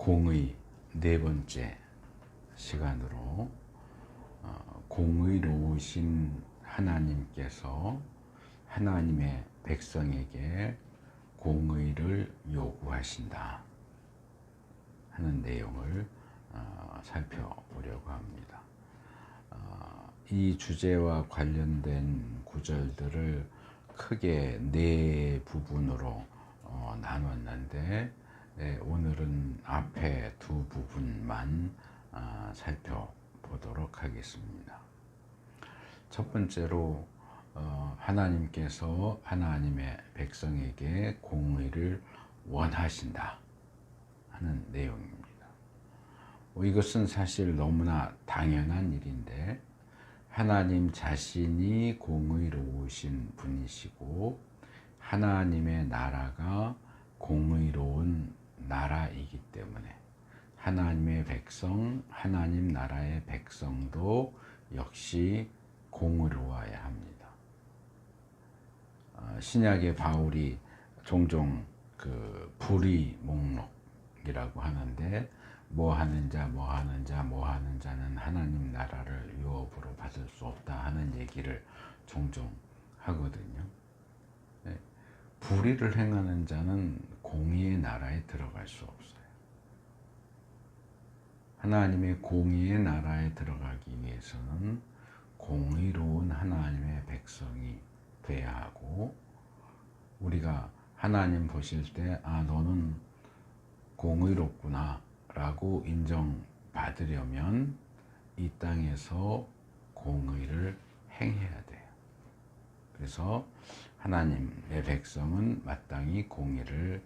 공의 네 번째 시간으로 공의로우신 하나님께서 하나님의 백성에게 공의를 요구하신다 하는 내용을 살펴보려고 합니다. 이 주제와 관련된 구절들을 크게 네 부분으로 나눴는데 오늘은 앞에 두 부분만 살펴보도록 하겠습니다. 첫 번째로 하나님께서 하나님의 백성에게 공의를 원하신다 하는 내용입니다. 이것은 사실 너무나 당연한 일인데 하나님 자신이 공의로우신 분이시고 하나님의 나라가 공의로운 나라이기 때문에 하나님의 백성, 하나님 나라의 백성도 역시 공의로워야 합니다. 신약의 바울이 종종 그 불의 목록이라고 하는데 뭐 하는 자는 하나님 나라를 유업으로 받을 수 없다 하는 얘기를 종종 하거든요. 불의를 행하는 자는 공의의 나라에 들어갈 수 없어요. 하나님의 공의의 나라에 들어가기 위해서는 공의로운 하나님의 백성이 돼야 하고, 우리가 하나님 보실 때 너는 공의롭구나 라고 인정받으려면 이 땅에서 공의를 행해야 돼요. 그래서 하나님의 백성은 마땅히 공의를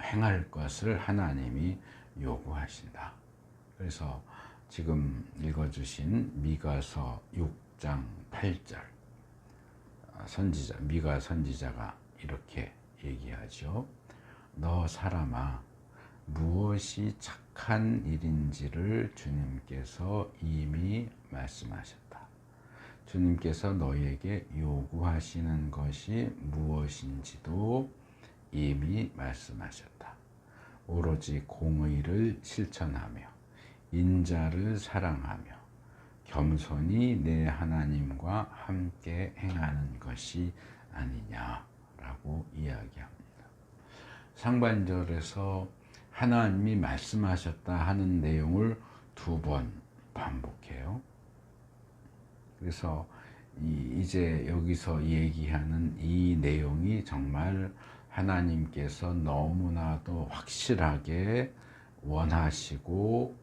행할 것을 하나님이 요구하신다. 그래서 지금 읽어주신 미가서 6장 8절 미가 선지자가 이렇게 얘기하죠. 너 사람아, 무엇이 착한 일인지를 주님께서 이미 말씀하셨다. 주님께서 너에게 요구하시는 것이 무엇인지도 이미 말씀하셨다. 오로지 공의를 실천하며 인자를 사랑하며 겸손히 내 하나님과 함께 행하는 것이 아니냐라고 이야기합니다. 상반절에서 하나님이 말씀하셨다 하는 내용을 두 번 반복해요. 그래서 이제 여기서 얘기하는 이 내용이 정말 하나님께서 너무나도 확실하게 원하시고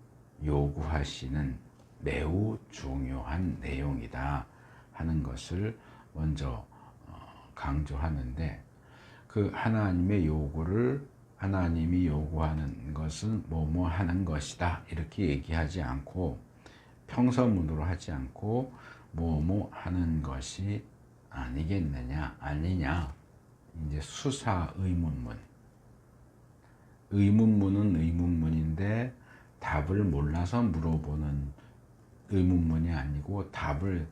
요구하시는 매우 중요한 내용이다 하는 것을 먼저 강조하는데, 그 하나님의 요구를 하나님이 요구하는 것은 뭐뭐 하는 것이다 이렇게 얘기하지 않고, 평서문으로 하지 않고 뭐뭐 하는 것이 아니겠느냐 아니냐, 이제 수사 의문문. 의문문은 의문문인데 답을 몰라서 물어보는 의문문이 아니고, 답을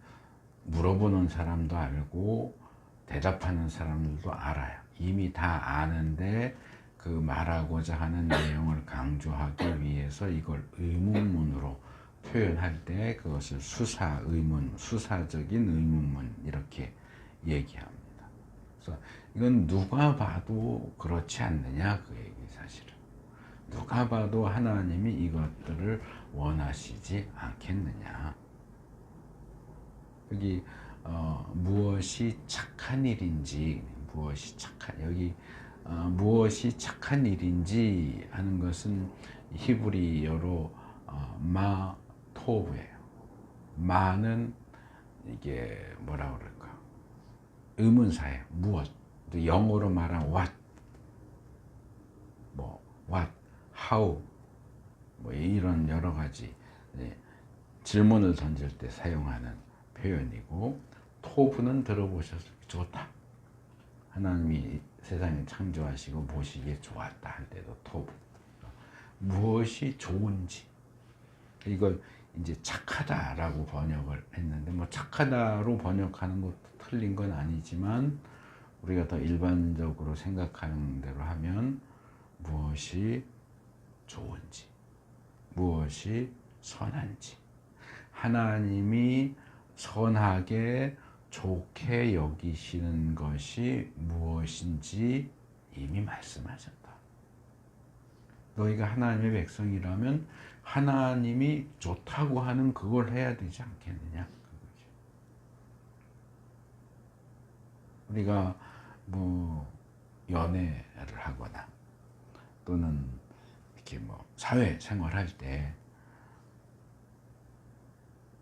물어보는 사람도 알고 대답하는 사람들도 알아요. 이미 다 아는데 그 말하고자 하는 내용을 강조하기 위해서 이걸 의문문으로 표현할 때 그것을 수사 의문, 수사적인 의문문 이렇게 얘기합니다. 그래서 이건 누가 봐도 그렇지 않느냐 그 얘기. 사실은 누가 봐도 하나님이 이것들을 원하시지 않겠느냐. 여기 무엇이 착한 일인지, 무엇이 착한 일인지 하는 것은 히브리어로 마토브예요. 마는 이게 뭐라 그럴까? 의문사예요. 무엇. 영어로 말하면 what, what, how, 이런 여러 가지 질문을 던질 때 사용하는 표현이고, 토브는 들어보셔서 좋다. 하나님이 세상을 창조하시고 보시기에 좋았다 할 때도 토브. 무엇이 좋은지, 이걸 이제 착하다라고 번역을 했는데, 착하다로 번역하는 것도 틀린 건 아니지만 우리가 더 일반적으로 생각하는 대로 하면 무엇이 좋은지, 무엇이 선한지, 하나님이 선하게 좋게 여기시는 것이 무엇인지 이미 말씀하셨다. 너희가 하나님의 백성이라면 하나님이 좋다고 하는 그걸 해야 되지 않겠느냐. 그거죠. 우리가 뭐 연애를 하거나 또는 이렇게 뭐 사회생활할 때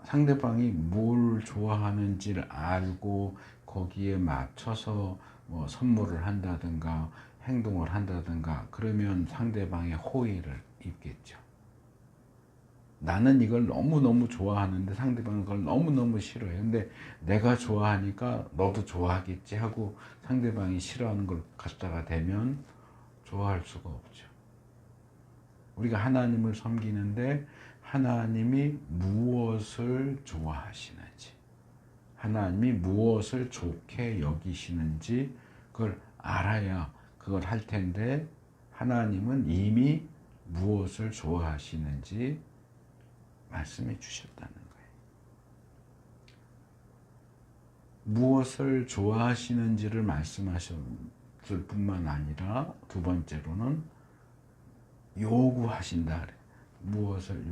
상대방이 뭘 좋아하는지를 알고 거기에 맞춰서 뭐 선물을 한다든가 행동을 한다든가 그러면 상대방의 호의를 입겠죠. 나는 이걸 너무너무 좋아하는데 상대방은 그걸 너무너무 싫어해. 근데 내가 좋아하니까 너도 좋아하겠지 하고 상대방이 싫어하는 걸 갖다가 대면 좋아할 수가 없죠. 우리가 하나님을 섬기는데 하나님이 무엇을 좋아하시는지, 하나님이 무엇을 좋게 여기시는지 그걸 알아야 그걸 할 텐데 하나님은 이미 무엇을 좋아하시는지 말씀해 주셨다는 거예요. 무엇을 좋아하시는지를 말씀하셨을 뿐만 아니라 두 번째로는 요구하신다. 무엇을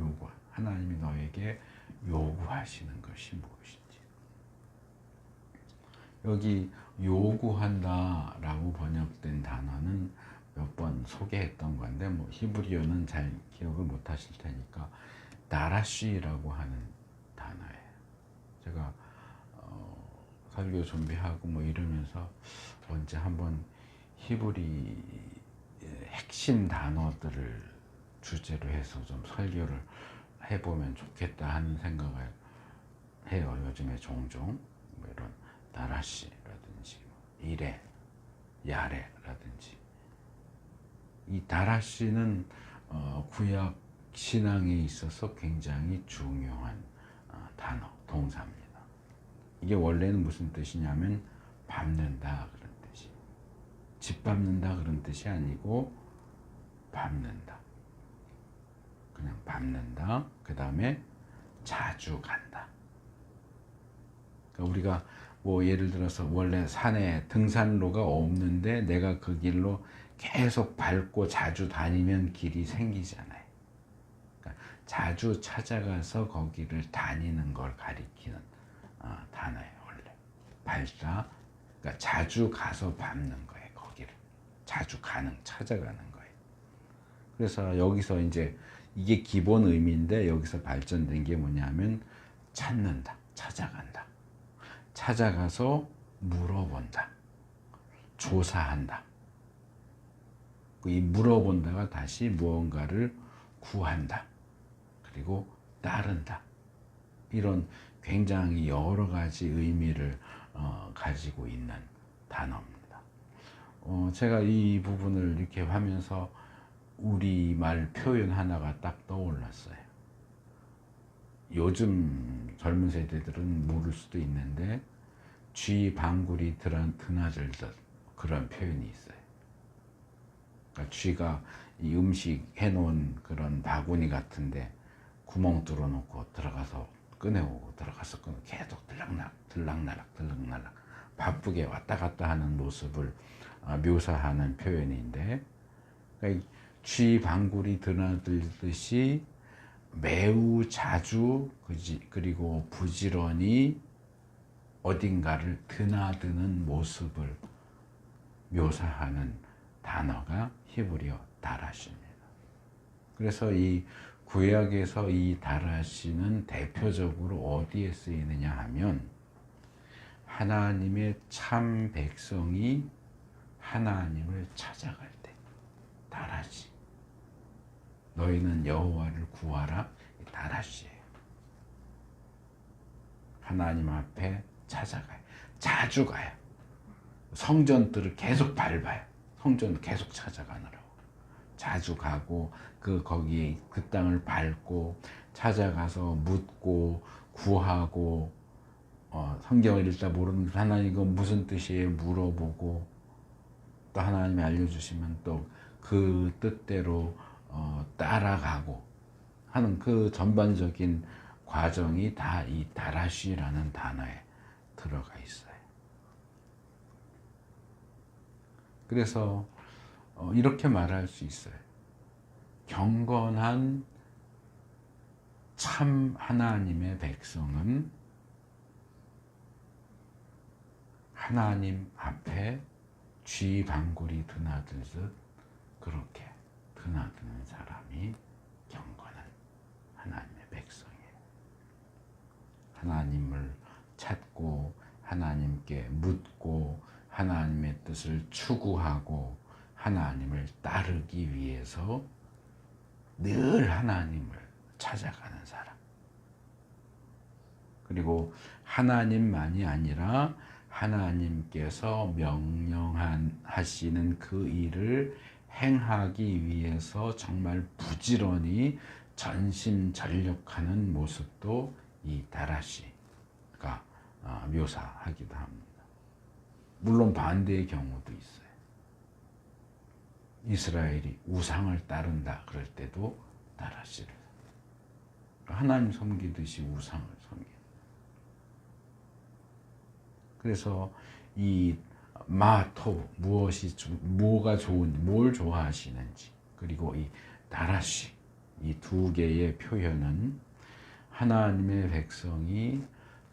하나님이 너에게 요구하시는 것이 무엇인지. 여기 요구한다 라고 번역된 단어는 몇 번 소개했던 건데 뭐 히브리어는 잘 기억을 못 하실 테니까 다라쉬라고 하는 단어예요. 제가 설교 준비하고 뭐 이러면서 언제 한번 히브리 핵심 단어들을 주제로 해서 좀 설교를 해보면 좋겠다 하는 생각을 해요. 요즘에 종종 뭐 이런 다라시라든지 이레, 야레라든지 이 다라시는 구약 신앙에 있어서 굉장히 중요한 단어, 동사입니다. 이게 원래는 무슨 뜻이냐면 밟는다 그런 뜻이, 짓밟는다 그런 뜻이 아니고 밟는다. 그냥 밟는다. 그 다음에 자주 간다. 그러니까 우리가 뭐 예를 들어서 원래 산에 등산로가 없는데 내가 그 길로 계속 밟고 자주 다니면 길이 생기잖아요. 그러니까 자주 찾아가서 거기를 다니는 걸 가리키는 단어예요. 원래 밟다. 그러니까 자주 가서 밟는 거예요. 거기를 자주 찾아가는 거예요. 그래서 여기서 이제 이게 기본 의미인데 여기서 발전된 게 뭐냐면 찾는다, 찾아간다, 찾아가서 물어본다, 조사한다. 이 물어본다가 다시 무언가를 구한다, 그리고 따른다. 이런 굉장히 여러 가지 의미를 가지고 있는 단어입니다. 제가 이 부분을 이렇게 하면서 우리말 표현 하나가 딱 떠올랐어요. 요즘 젊은 세대들은 모를 수도 있는데 쥐 방구리 드나들듯 그런 표현이 있어요. 그러니까 쥐가 이 음식 해놓은 그런 바구니 같은데 구멍 뚫어놓고 들어가서 꺼내오고 들어가서 꺼내 계속 들락날락 바쁘게 왔다 갔다 하는 모습을 묘사하는 표현인데, 그러니까 쥐 방구리 드나들듯이 매우 자주 그리고 부지런히 어딘가를 드나드는 모습을 묘사하는 단어가 히브리어 다라시입니다. 그래서 이 구약에서 이 다라시는 대표적으로 어디에 쓰이느냐 하면 하나님의 참 백성이 하나님을 찾아갈 때 다라시. 너희는 여호와를 구하라. 다라시예요. 하나님 앞에 찾아가요. 자주 가요. 성전들을 계속 밟아요. 성전을 계속 찾아가느라고. 자주 가고 거기에 그 땅을 밟고 찾아가서 묻고 구하고 성경을 읽다 모르는 하나님 이건 무슨 뜻이에요? 물어보고 또 하나님이 알려주시면 또 그 뜻대로 따라가고 하는 그 전반적인 과정이 다 이 다라시라는 단어에 들어가 있어요. 그래서 이렇게 말할 수 있어요. 경건한 참 하나님의 백성은 하나님 앞에 쥐 방구리 드나들듯 그렇게 드나드는 사람이 경건한 하나님의 백성이에요. 하나님을 찾고 하나님께 묻고 하나님의 뜻을 추구하고 하나님을 따르기 위해서 늘 하나님을 찾아가는 사람. 그리고 하나님만이 아니라 하나님께서 명령하시는 그 일을 행하기 위해서 정말 부지런히 전심전력하는 모습도 이 다라시가 묘사하기도 합니다. 물론 반대의 경우도 있어요. 이스라엘이 우상을 따른다 그럴 때도 다라시를, 하나님 섬기듯이 우상을 섬겨요. 그래서 이 마토, 뭐가 좋은지, 뭘 좋아하시는지, 그리고 이 다라시, 이 두 개의 표현은 하나님의 백성이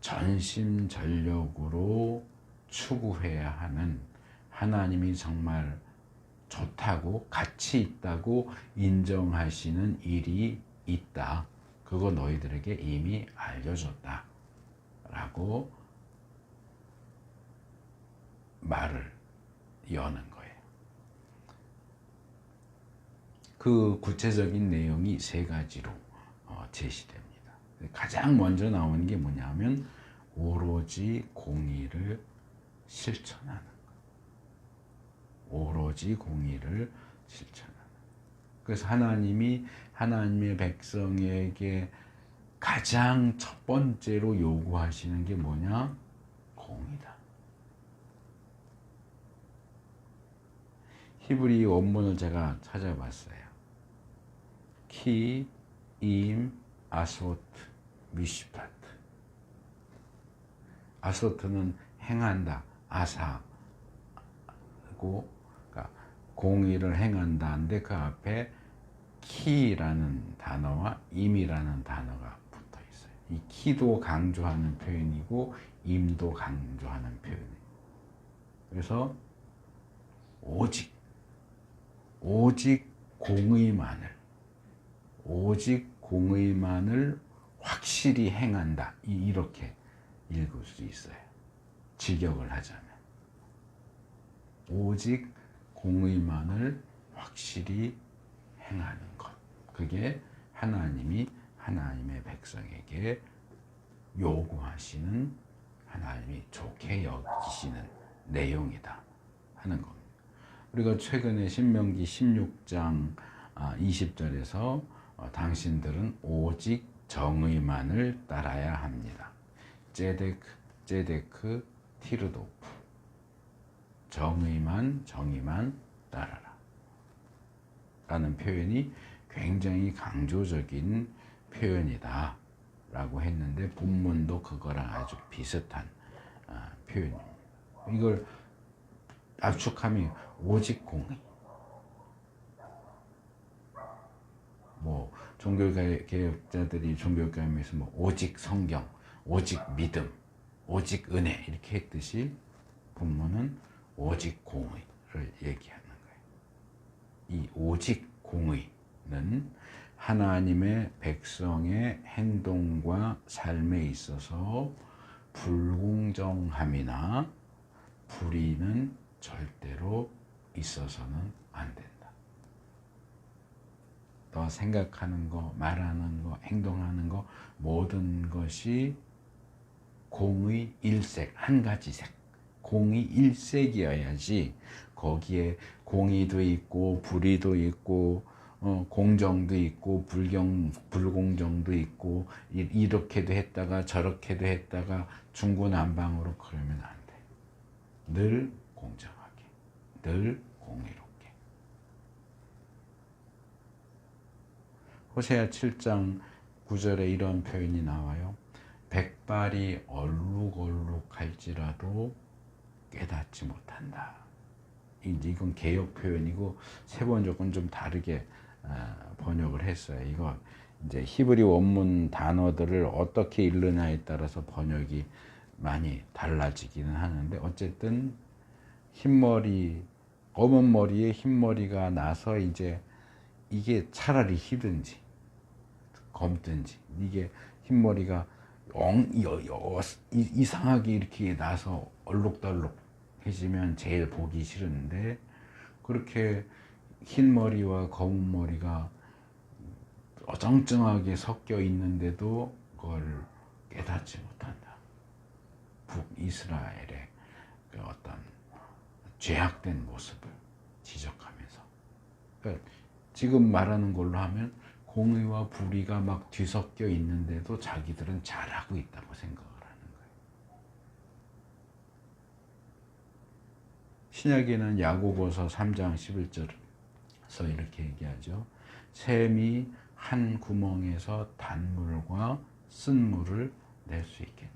전심전력으로 추구해야 하는, 하나님이 정말 좋다고 가치 있다고 인정하시는 일이 있다. 그거 너희들에게 이미 알려줬다 라고 말을 여는 거예요. 그 구체적인 내용이 세 가지로 제시됩니다. 가장 먼저 나오는 게 뭐냐면 오로지 공의를 실천하는 것. 오로지 공의를 실천하는. 그래서 하나님이 하나님의 백성에게 가장 첫 번째로 요구하시는 게 뭐냐? 공의다. 히브리 원문을 제가 찾아봤어요. 키, 임, 아소트, 미시파트. 아소트는 행한다, 아사고, 그러니까 공의를 행한다인데 그 앞에 키라는 단어와 임이라는 단어가 붙어 있어요. 이 키도 강조하는 표현이고 임도 강조하는 표현이에요. 그래서 오직 공의만을 확실히 행한다. 이렇게 읽을 수 있어요. 직역을 하자면. 오직 공의만을 확실히 행하는 것. 그게 하나님이 하나님의 백성에게 요구하시는, 하나님이 좋게 여기시는 내용이다 하는 겁니다. 우리가 최근에 신명기 16장 20절에서 당신들은 오직 정의만을 따라야 합니다. 제데크, 티르도프. 정의만 따라라 라는 표현이 굉장히 강조적인 표현이다 라고 했는데 본문도 그거랑 아주 비슷한 표현입니다. 이걸 압축하면 오직 공의, 뭐 종교개혁자들이 종교개혁에서 뭐 오직 성경, 오직 믿음, 오직 은혜 이렇게 했듯이 본문은 오직 공의를 얘기하는 거예요. 이 오직 공의는 하나님의 백성의 행동과 삶에 있어서 불공정함이나 불의는 절대로 있어서는 안 된다. 너 생각하는 거, 말하는 거, 행동하는 거 모든 것이 공의 일색, 한 가지 색, 공의 일색이어야지 거기에 공의도 있고 불의도 있고 공정도 있고 불공정도 있고 이렇게도 했다가 저렇게도 했다가 중구난방으로 그러면 안 돼. 늘 공정하게, 늘 공의롭게. 호세아 7장 9절에 이런 표현이 나와요. 백발이 얼룩얼룩할지라도 깨닫지 못한다. 이건 개역 표현이고 세번역은 좀 다르게 번역을 했어요. 이거 이제 히브리 원문 단어들을 어떻게 읽느냐에 따라서 번역이 많이 달라지기는 하는데, 어쨌든 흰머리, 검은 머리에 흰머리가 나서 이제 이게 차라리 희든지 검든지, 이게 흰머리가 이상하게 이렇게 나서 얼룩덜룩해지면 제일 보기 싫은데, 그렇게 흰 머리와 검은 머리가 어정쩡하게 섞여 있는데도 그걸 깨닫지 못한다. 북이스라엘의 그 어떤 죄악된 모습을 지적하면서, 그러니까 지금 말하는 걸로 하면 공의와 불의가 막 뒤섞여 있는데도 자기들은 잘하고 있다고 생각을 하는 거예요. 신약에는 야고보서 3장 11절에서 이렇게 얘기하죠. 샘이 한 구멍에서 단물과 쓴물을 낼 수 있겠네.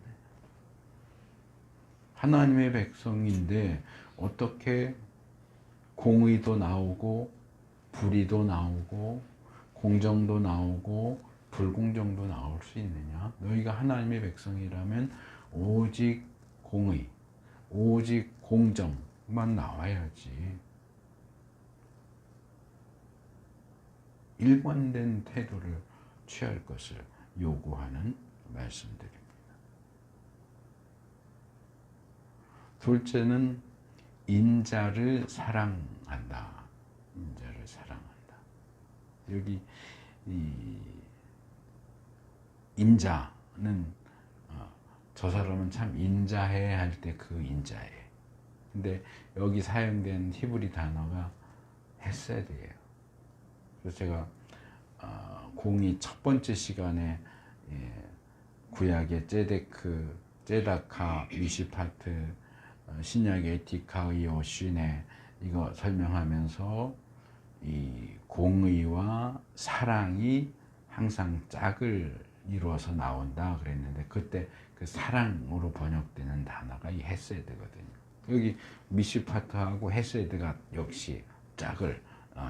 하나님의 백성인데 어떻게 공의도 나오고 불의도 나오고 공정도 나오고 불공정도 나올 수 있느냐? 너희가 하나님의 백성이라면 오직 공의, 오직 공정만 나와야지. 일관된 태도를 취할 것을 요구하는 말씀들입니다. 둘째는 인자를 사랑한다. 인자를 사랑한다. 여기 이 인자는 저 사람은 참 인자해 할 때 그 인자해. 근데 여기 사용된 히브리 단어가 헤세드예요. 그래서 제가 공의 첫 번째 시간에 구약의 제다카, 미시파트, 신약의 에티카의 오시네 이거 설명하면서 이 공의와 사랑이 항상 짝을 이루어서 나온다 그랬는데, 그때 그 사랑으로 번역되는 단어가 이 헤세드거든요. 여기 미시파트하고 헤세드가 역시 짝을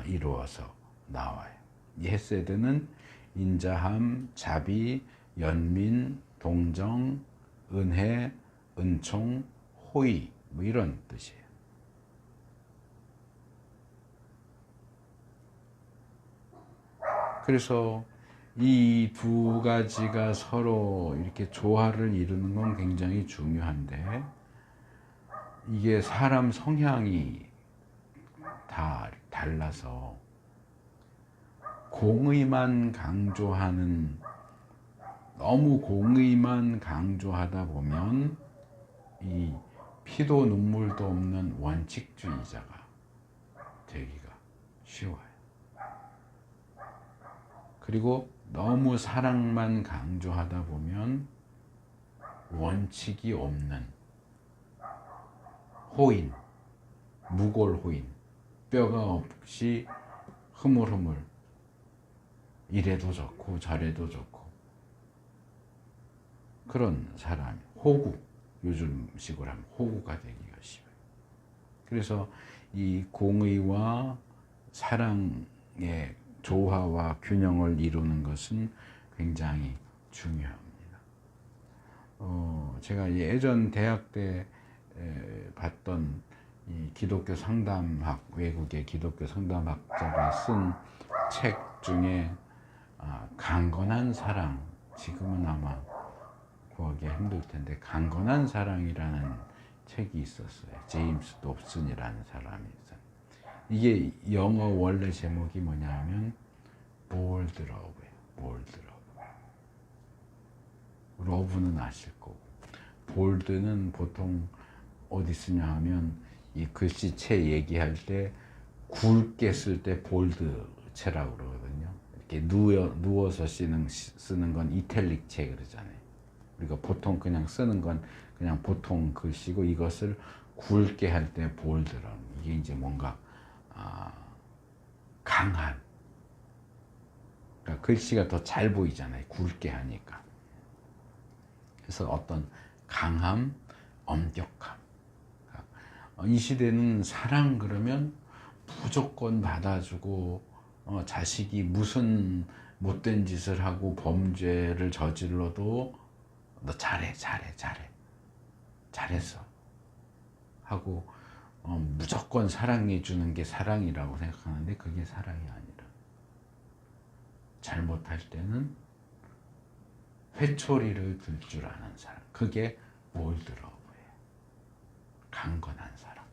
이루어서 나와요. 이 헤세드는 인자함, 자비, 연민, 동정, 은혜, 은총, 호의 뭐 이런 뜻이에요. 그래서 이 두 가지가 서로 이렇게 조화를 이루는 건 굉장히 중요한데, 이게 사람 성향이 다 달라서 너무 공의만 강조하다 보면 이 피도 눈물도 없는 원칙주의자가 되기가 쉬워요. 그리고 너무 사랑만 강조하다 보면 원칙이 없는 호인, 무골호인, 뼈가 없이 흐물흐물 이래도 좋고 저래도 좋고 그런 사람, 호구, 요즘식으로 하면 호구가 되기가 쉬워요. 그래서 이 공의와 사랑의 조화와 균형을 이루는 것은 굉장히 중요합니다. 제가 예전 대학 때 봤던 이 기독교 상담학, 외국의 기독교 상담학자가 쓴 책 중에 강건한 사랑, 지금은 아마 구하기 힘들 텐데 강건한 사랑이라는 책이 있었어요. 제임스 dobson이라는 사람이 있어요. 이게 영어 원래 제목이 뭐냐면 bold love예요. bold love. 러브는 아실 거고, bold는 보통 어디 쓰냐 하면 이 글씨체 얘기할 때 굵게 쓸 때 볼드체라고 그러거든요. 이렇게 누워서 쓰는 건 이탈릭체 그러잖아요. 우리가 보통 그냥 쓰는 건 그냥 보통 글씨고, 이것을 굵게 할 때 볼드라는, 이게 이제 뭔가 강한, 그러니까 글씨가 더 잘 보이잖아요. 굵게 하니까. 그래서 어떤 강함, 엄격함. 이 시대는 사랑 그러면 무조건 받아주고, 자식이 무슨 못된 짓을 하고 범죄를 저질러도 너 잘했어 하고 무조건 사랑해 주는 게 사랑이라고 생각하는데, 그게 사랑이 아니라 잘못할 때는 회초리를 들 줄 아는 사람, 그게 올드러브예요. 강건한 사람.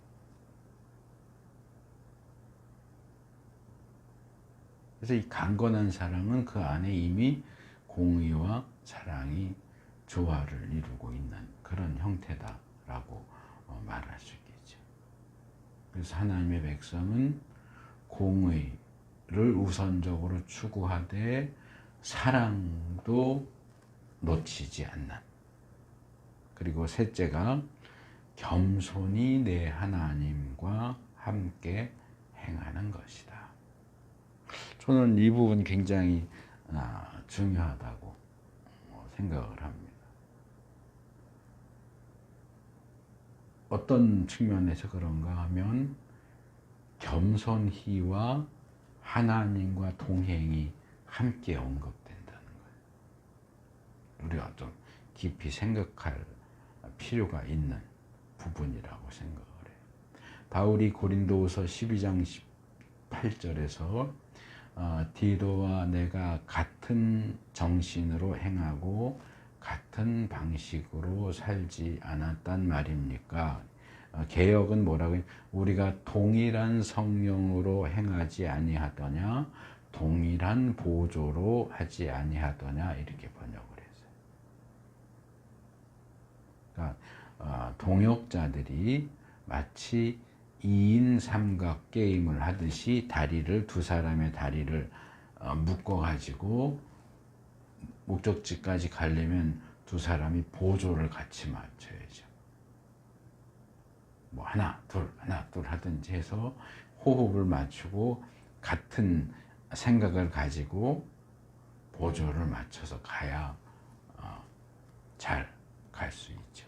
그래서 이 강건한 사랑은 그 안에 이미 공의와 사랑이 조화를 이루고 있는 그런 형태다라고 말할 수 있겠죠. 그래서 하나님의 백성은 공의를 우선적으로 추구하되 사랑도 놓치지 않는, 그리고 셋째가 겸손히 내 하나님과 함께 행하는 것이다. 저는 이 부분 굉장히 중요하다고 생각을 합니다. 어떤 측면에서 그런가 하면 겸손히와 하나님과 동행이 함께 언급된다는 거예요. 우리가 좀 깊이 생각할 필요가 있는 부분이라고 생각을 해요. 바울이 고린도후서 12장 18절에서 디도와 내가 같은 정신으로 행하고 같은 방식으로 살지 않았단 말입니까? 개역은 뭐라고 해요? 우리가 동일한 성령으로 행하지 아니하더냐, 동일한 보조로 하지 아니하더냐, 이렇게 번역을 했어요. 그러니까 동역자들이 마치 2인 삼각 게임을 하듯이 두 사람의 다리를 묶어가지고 목적지까지 가려면 두 사람이 보조를 같이 맞춰야죠. 뭐 하나 둘 하든지 해서 호흡을 맞추고 같은 생각을 가지고 보조를 맞춰서 가야 잘 갈 수 있죠.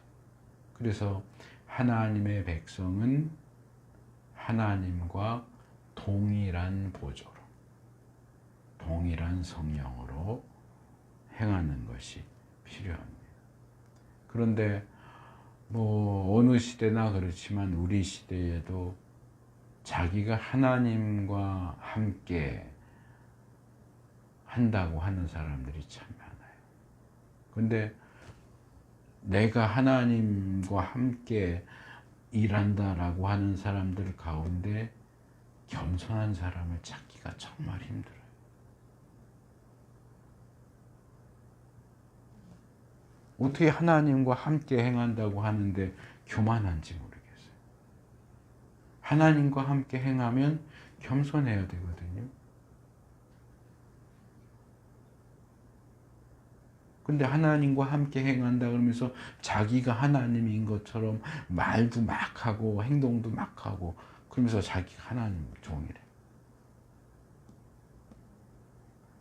그래서 하나님의 백성은 하나님과 동일한 보조로, 동일한 성령으로 행하는 것이 필요합니다. 그런데 뭐 어느 시대나 그렇지만 우리 시대에도 자기가 하나님과 함께 한다고 하는 사람들이 참 많아요. 근데 내가 하나님과 함께 일한다라고 하는 사람들 가운데 겸손한 사람을 찾기가 정말 힘들어요. 어떻게 하나님과 함께 행한다고 하는데 교만한지 모르겠어요. 하나님과 함께 행하면 겸손해야 되거든요. 근데 하나님과 함께 행한다 그러면서 자기가 하나님인 것처럼 말도 막 하고 행동도 막 하고 그러면서 자기가 하나님 종이래.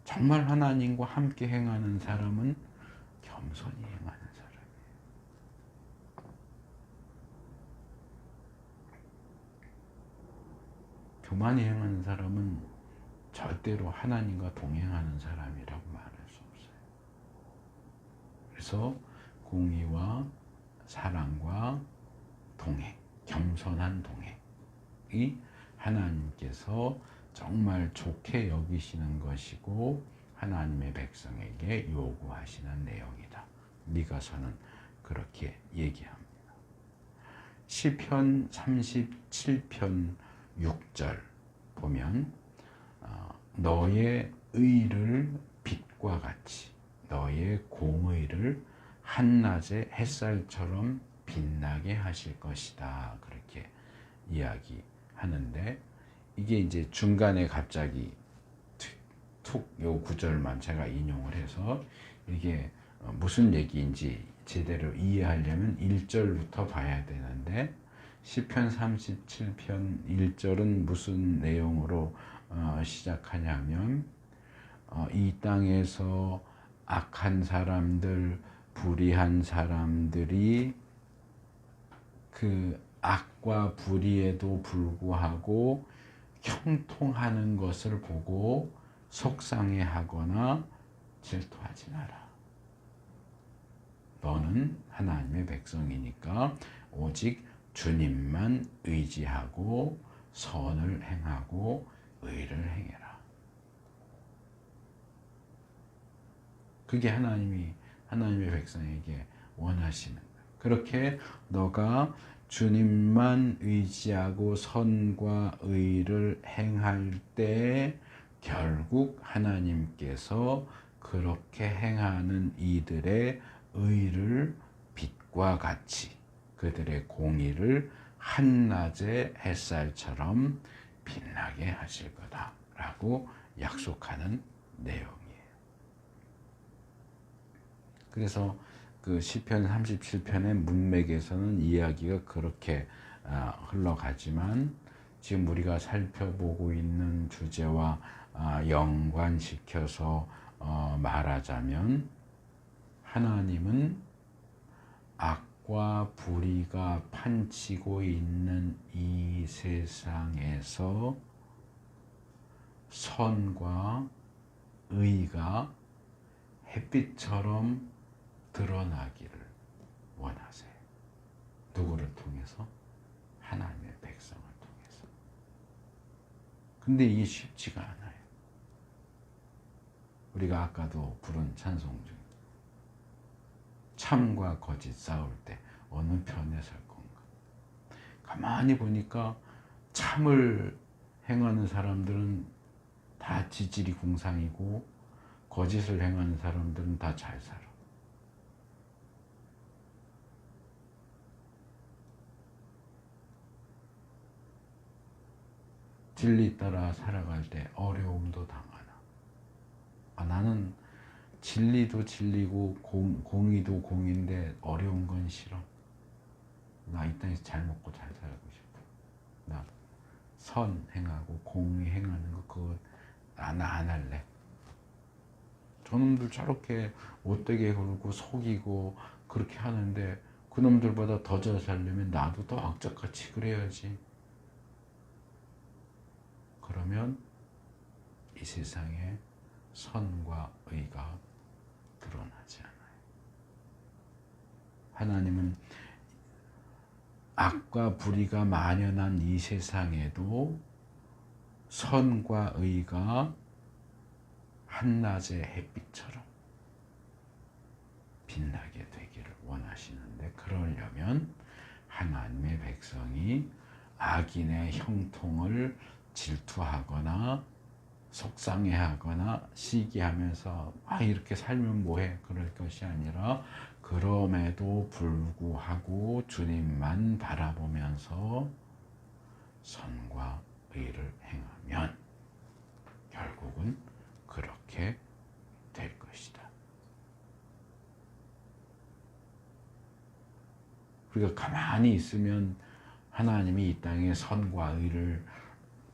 정말 하나님과 함께 행하는 사람은 겸손히 행하는 사람이에요. 교만히 행하는 사람은 절대로 하나님과 동행하는 사람이라고 말할 수 없어요. 그래서 공의와 사랑과 동행, 겸손한 동행이 하나님께서 정말 좋게 여기시는 것이고 하나님의 백성에게 요구하시는 내용이다. 미가서는 그렇게 얘기합니다. 시편 37편 6절 보면 너의 의를 빛과 같이 너의 공의를 한낮의 햇살처럼 빛나게 하실 것이다. 그렇게 이야기하는데 이게 이제 중간에 갑자기 툭 요 구절만 제가 인용을 해서 이게 무슨 얘기인지 제대로 이해하려면 1절부터 봐야 되는데 시편 37편 1절은 무슨 내용으로 시작하냐면 이 땅에서 악한 사람들, 불의한 사람들이 그 악과 불의에도 불구하고 형통하는 것을 보고 속상해하거나 질투하지 마라. 너는 하나님의 백성이니까 오직 주님만 의지하고 선을 행하고 의를 행해라. 그게 하나님의 백성에게 원하시는 거예요. 그렇게 너가 주님만 의지하고 선과 의를 행할 때 결국 하나님께서 그렇게 행하는 이들의 의를 빛과 같이 그들의 공의를 한낮의 햇살처럼 빛나게 하실 거다라고 약속하는 내용이에요. 그래서 그 시편 37편의 문맥에서는 이야기가 그렇게 흘러가지만 지금 우리가 살펴보고 있는 주제와 연관시켜서 말하자면 하나님은 악과 불의가 판치고 있는 이 세상에서 선과 의가 햇빛처럼 드러나기를 원하세요. 누구를 통해서? 하나님의 백성을 통해서. 근데 이게 쉽지가 않아요. 우리가 아까도 부른 찬송 중에 참과 거짓 싸울 때 어느 편에 설 건가? 가만히 보니까 참을 행하는 사람들은 다 지질이 공상이고 거짓을 행하는 사람들은 다 잘 살아. 진리 따라 살아갈 때 어려움도 당하나. 나는 진리도 진리고 공의도 공인데 어려운 건 싫어. 나 이 땅에서 잘 먹고 잘 살고 싶어. 나 선 행하고 공의 행하는 거 그거 나 안 할래. 저놈들 저렇게 못되게 굴고 속이고 그렇게 하는데 그놈들보다 더 잘 살려면 나도 더 악착같이 그래야지. 그러면 이 세상에 선과 의가 드러나지 않아요. 하나님은 악과 불의가 만연한 이 세상에도 선과 의가 한낮의 햇빛처럼 빛나게 되기를 원하시는데 그러려면 하나님의 백성이 악인의 형통을 질투하거나 속상해하거나 시기하면서 이렇게 살면 뭐해 그럴 것이 아니라 그럼에도 불구하고 주님만 바라보면서 선과 의를 행하면 결국은 그렇게 될 것이다. 우리가 가만히 있으면 하나님이 이 땅에 선과 의를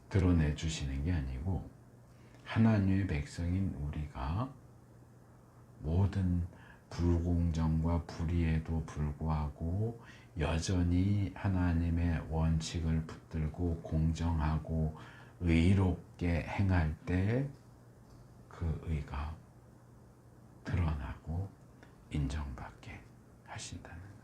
드러내 주시는 게 아니고 하나님의 백성인 우리가 모든 불공정과 불의에도 불구하고 여전히 하나님의 원칙을 붙들고 공정하고 의롭게 행할 때 그 의가 드러나고 인정받게 하신다는 거예요.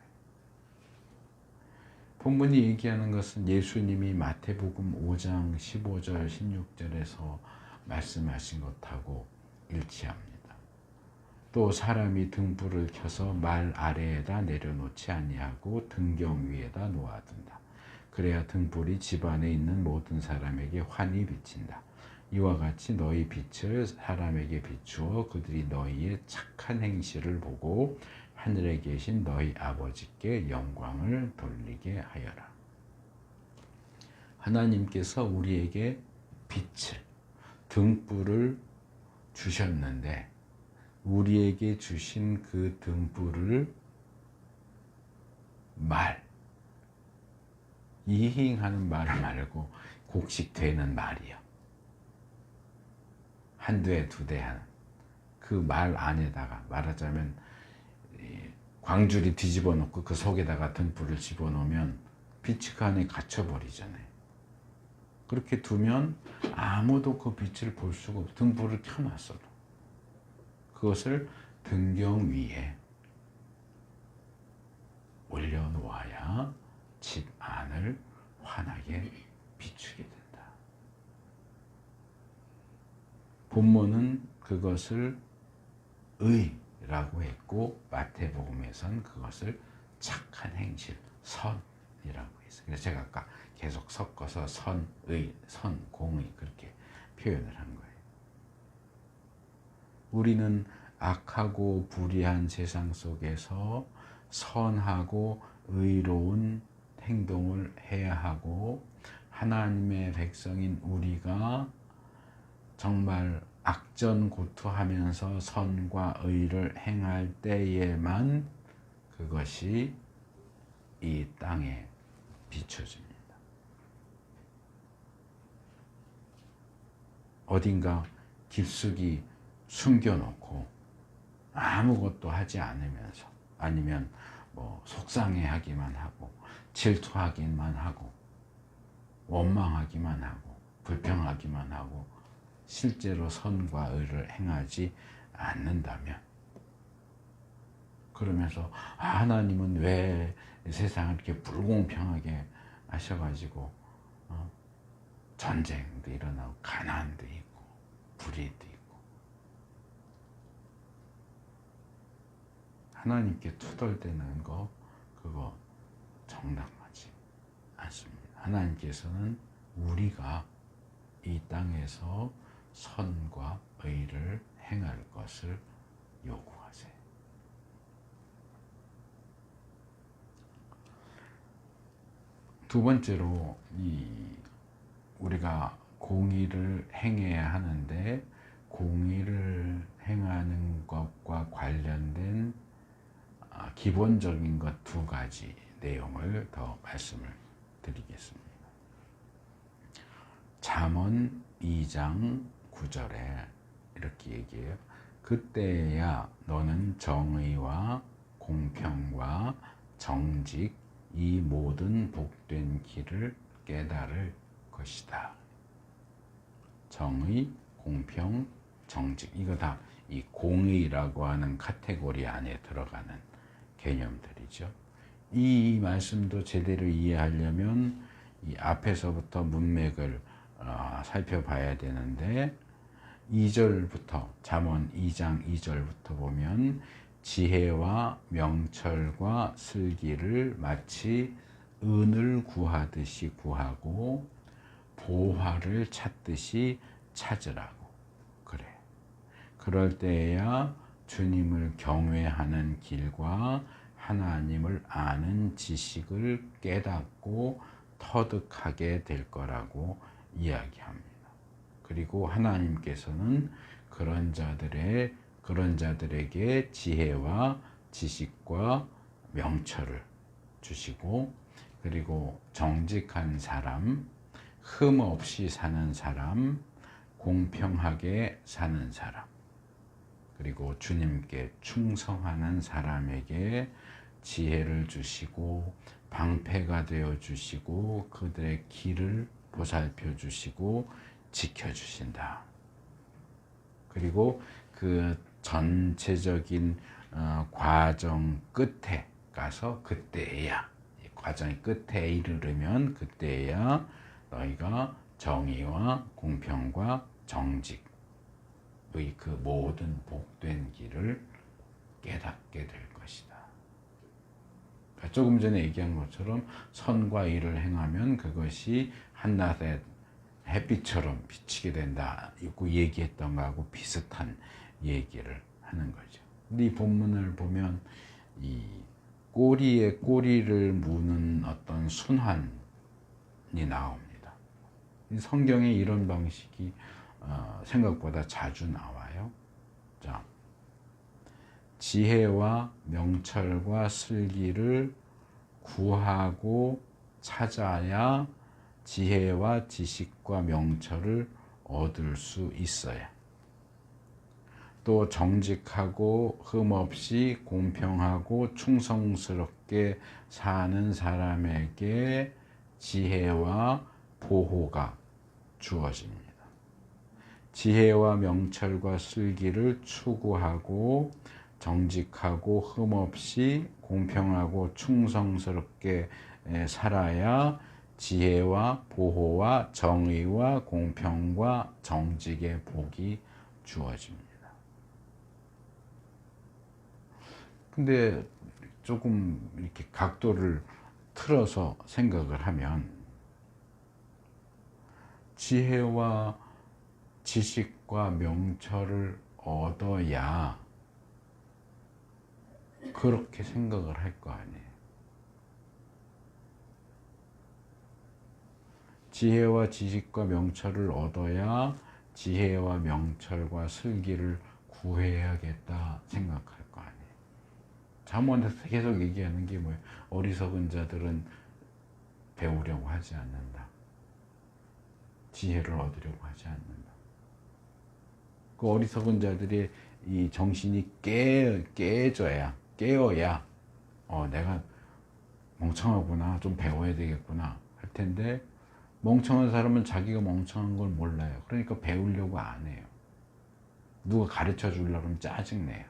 본문이 얘기하는 것은 예수님이 마태복음 5장 15절 16절에서 말씀하신 것하고 일치합니다. 또 사람이 등불을 켜서 말 아래에다 내려놓지 아니하고 등경 위에다 놓아둔다. 그래야 등불이 집 안에 있는 모든 사람에게 환히 비친다. 이와 같이 너희 빛을 사람에게 비추어 그들이 너희의 착한 행실을 보고 하늘에 계신 너희 아버지께 영광을 돌리게 하여라. 하나님께서 우리에게 빛을, 등불을 주셨는데 우리에게 주신 그 등불을 이행하는 말 말고 곡식되는 말이요. 한두 해, 두 대 하는 그 말 안에다가 말하자면 광주리 뒤집어 놓고 그 속에다가 등불을 집어 넣으면 빛이 그 안에 갇혀버리잖아요. 그렇게 두면 아무도 그 빛을 볼 수가 없고 등불을 켜놨어도 그것을 등경 위에 올려놓아야 집 안을 환하게 비추게 된다. 본문은 그것을 의라고 했고 마태복음에선 그것을 착한 행실, 선이라고 했어요. 그래서 제가 아까 계속 섞어서 선의, 선공의 그렇게 표현을 한 거예요. 우리는 악하고 불의한 세상 속에서 선하고 의로운 행동을 해야 하고 하나님의 백성인 우리가 정말 악전고투하면서 선과 의를 행할 때에만 그것이 이 땅에 비춰집니다. 어딘가 깊숙이 숨겨놓고 아무것도 하지 않으면서 아니면 뭐 속상해하기만 하고 질투하기만 하고 원망하기만 하고 불평하기만 하고 실제로 선과 의를 행하지 않는다면 그러면서 하나님은 왜 세상을 이렇게 불공평하게 하셔가지고 전쟁도 일어나고 가난도 있고 불의도 있고 하나님께 투덜대는 거 그거 정당하지 않습니다. 하나님께서는 우리가 이 땅에서 선과 의를 행할 것을 요구하세요. 두 번째로 우리가 공의를 행해야 하는데 공의를 행하는 것과 관련된 기본적인 것 두 가지 내용을 더 말씀을 드리겠습니다. 잠언 2장 9절에 이렇게 얘기해요. 그때야 너는 정의와 공평과 정직 이 모든 복된 길을 깨달을 것이다. 정의, 공평, 정직 이거 다 이 공의라고 하는 카테고리 안에 들어가는 개념들이죠. 이 말씀도 제대로 이해하려면 이 앞에서부터 문맥을 살펴봐야 되는데 2절부터 잠언 2장 2절부터 보면 지혜와 명철과 슬기를 마치 은을 구하듯이 구하고 보화를 찾듯이 찾으라고 그래. 그럴 때에야 주님을 경외하는 길과 하나님을 아는 지식을 깨닫고 터득하게 될 거라고 이야기합니다. 그리고 하나님께서는 그런 자들에게 지혜와 지식과 명철을 주시고 그리고 정직한 사람, 흠 없이 사는 사람, 공평하게 사는 사람 그리고 주님께 충성하는 사람에게 지혜를 주시고 방패가 되어 주시고 그들의 길을 보살펴 주시고 지켜 주신다. 그리고 그 전체적인 과정 끝에 가서 그때야 과정의 끝에 이르르면 그때야 너희가 정의와 공평과 정직의 그 모든 복된 길을 깨닫게 될 것이다. 조금 전에 얘기한 것처럼 선과 의를 행하면 그것이 한낮의 햇빛처럼 비치게 된다. 고 얘기했던 거하고 비슷한 얘기를 하는 거죠. 근데 이 본문을 보면 이 꼬리에 꼬리를 무는 어떤 순환이 나옵니다. 성경에 이런 방식이 생각보다 자주 나와요. 자, 지혜와 명철과 슬기를 구하고 찾아야 지혜와 지식과 명철을 얻을 수 있어야 또 정직하고 흠없이 공평하고 충성스럽게 사는 사람에게 지혜와 보호가 주어집니다. 지혜와 명철과 슬기를 추구하고 정직하고 흠없이 공평하고 충성스럽게 살아야 지혜와 보호와 정의와 공평과 정직의 복이 주어집니다. 근데 조금 이렇게 각도를 틀어서 생각을 하면 지혜와 지식과 명철을 얻어야 그렇게 생각을 할 거 아니에요. 지혜와 지식과 명철을 얻어야 지혜와 명철과 슬기를 구해야겠다 생각할 거 아니에요. 잠언에서 계속 얘기하는 게 뭐예요? 어리석은 자들은 배우려고 하지 않는다. 지혜를 얻으려고 하지 않는다. 그 어리석은 자들의 이 정신이 깨어야 내가 멍청하구나, 좀 배워야 되겠구나 할 텐데, 멍청한 사람은 자기가 멍청한 걸 몰라요. 그러니까 배우려고 안 해요. 누가 가르쳐 주려고 하면 짜증내요.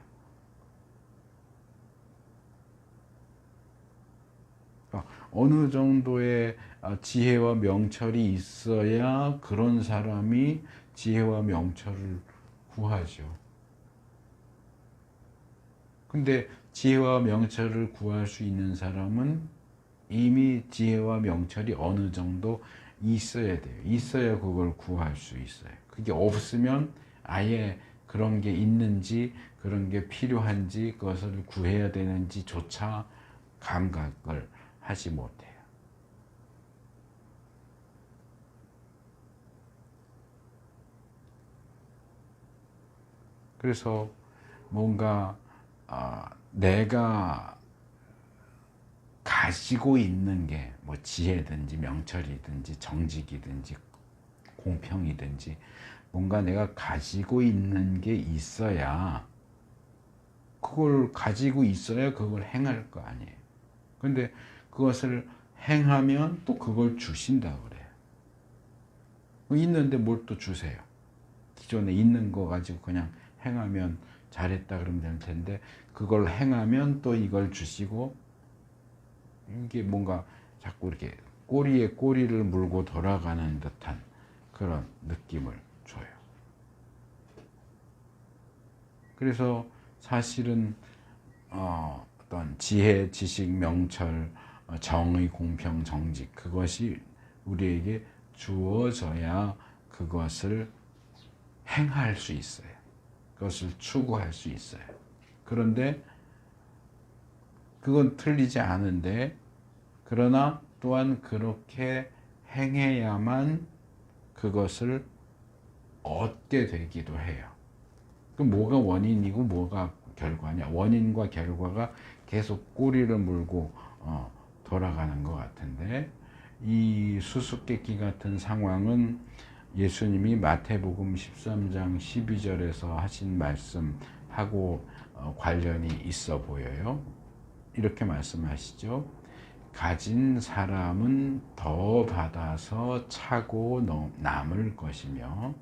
그러니까 어느 정도의 지혜와 명철이 있어야 그런 사람이 지혜와 명철을 구하죠. 근데 지혜와 명철을 구할 수 있는 사람은 이미 지혜와 명철이 어느 정도 있어야 돼요. 있어야 그걸 구할 수 있어요. 그게 없으면 아예 그런 게 있는지, 그런 게 필요한지, 그것을 구해야 되는지조차 감각을 하지 못해요. 그래서 뭔가 내가 가지고 있는 게 뭐 지혜든지 명철이든지 정직이든지 공평이든지 뭔가 내가 가지고 있는 게 있어야, 그걸 가지고 있어야 그걸 행할 거 아니에요. 근데 그것을 행하면 또 그걸 주신다 그래요. 있는데 뭘 또 주세요. 기존에 있는 거 가지고 그냥 행하면 잘했다 그러면 될 텐데, 그걸 행하면 또 이걸 주시고, 이게 뭔가 자꾸 이렇게 꼬리에 꼬리를 물고 돌아가는 듯한 그런 느낌을 줘요. 그래서 사실은 어떤 지혜, 지식, 명철, 정의, 공평, 정직, 그것이 우리에게 주어져야 그것을 행할 수 있어요. 그것을 추구할 수 있어요. 그런데 그건 틀리지 않은데, 그러나 또한 그렇게 행해야만 그것을 얻게 되기도 해요. 그럼 뭐가 원인이고 뭐가 결과냐? 원인과 결과가 계속 꼬리를 물고 돌아가는 것 같은데, 이 수수께끼 같은 상황은 예수님이 마태복음 13장 12절에서 하신 말씀하고 관련이 있어 보여요. 이렇게 말씀하시죠. 가진 사람은 더 받아서 차고 남을 것이며,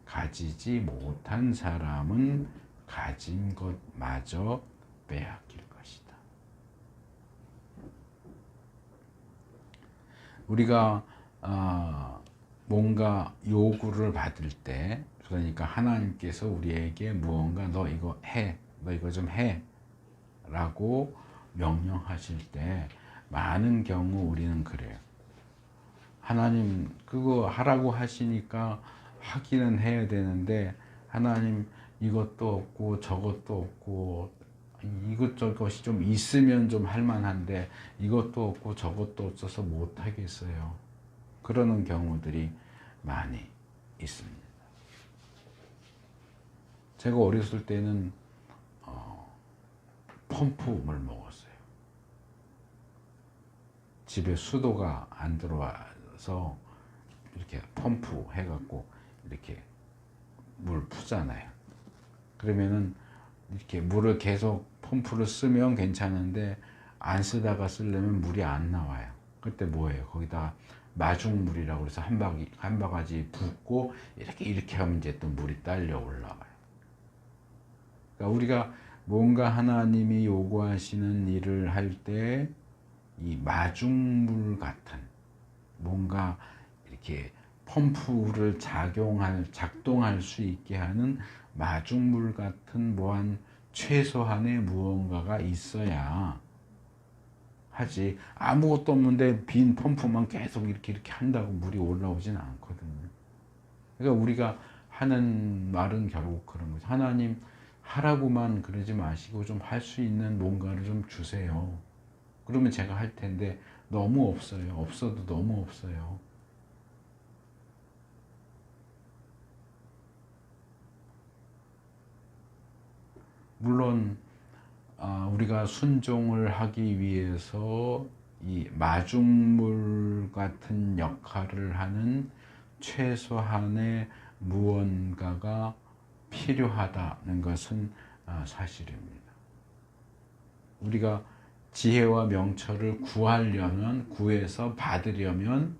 가지지 못한 사람은 가진 것마저 빼앗길 것이다. 우리가 뭔가 요구를 받을 때, 그러니까 하나님께서 우리에게 무언가 너 이거 해, 너 이거 좀 해 라고 명령하실 때 많은 경우 우리는 그래요. 하나님 그거 하라고 하시니까 하기는 해야 되는데, 하나님 이것도 없고 저것도 없고 이것저것이 좀 있으면 좀 할만한데 이것도 없고 저것도 없어서 못 하겠어요. 그러는 경우들이 많이 있습니다. 제가 어렸을 때는 펌프물 먹었어요. 집에 수도가 안 들어와서 이렇게 펌프 해갖고 이렇게 물 푸잖아요. 그러면은 이렇게 물을 계속 펌프를 쓰면 괜찮은데 안 쓰다가 쓰려면 물이 안 나와요. 그때 뭐예요? 거기다 마중물이라고 해서 한 바가지 붓고 이렇게 하면 이제 또 물이 딸려 올라와요. 그러니까 우리가 뭔가 하나님이 요구하시는 일을 할 때 이 마중물 같은 뭔가 이렇게 펌프를 작동할 수 있게 하는 마중물 같은 뭐한 최소한의 무언가가 있어야 하지. 아무것도 없는데 빈 펌프만 계속 이렇게 한다고 물이 올라오진 않거든요. 그러니까 우리가 하는 말은 결국 그런 거죠. 하나님 하라고만 그러지 마시고 좀 할 수 있는 뭔가를 좀 주세요. 그러면 제가 할 텐데 너무 없어요. 없어도 너무 없어요. 물론 우리가 순종을 하기 위해서 이 마중물 같은 역할을 하는 최소한의 무언가가 필요하다는 것은 사실입니다. 우리가 지혜와 명철을 구해서 받으려면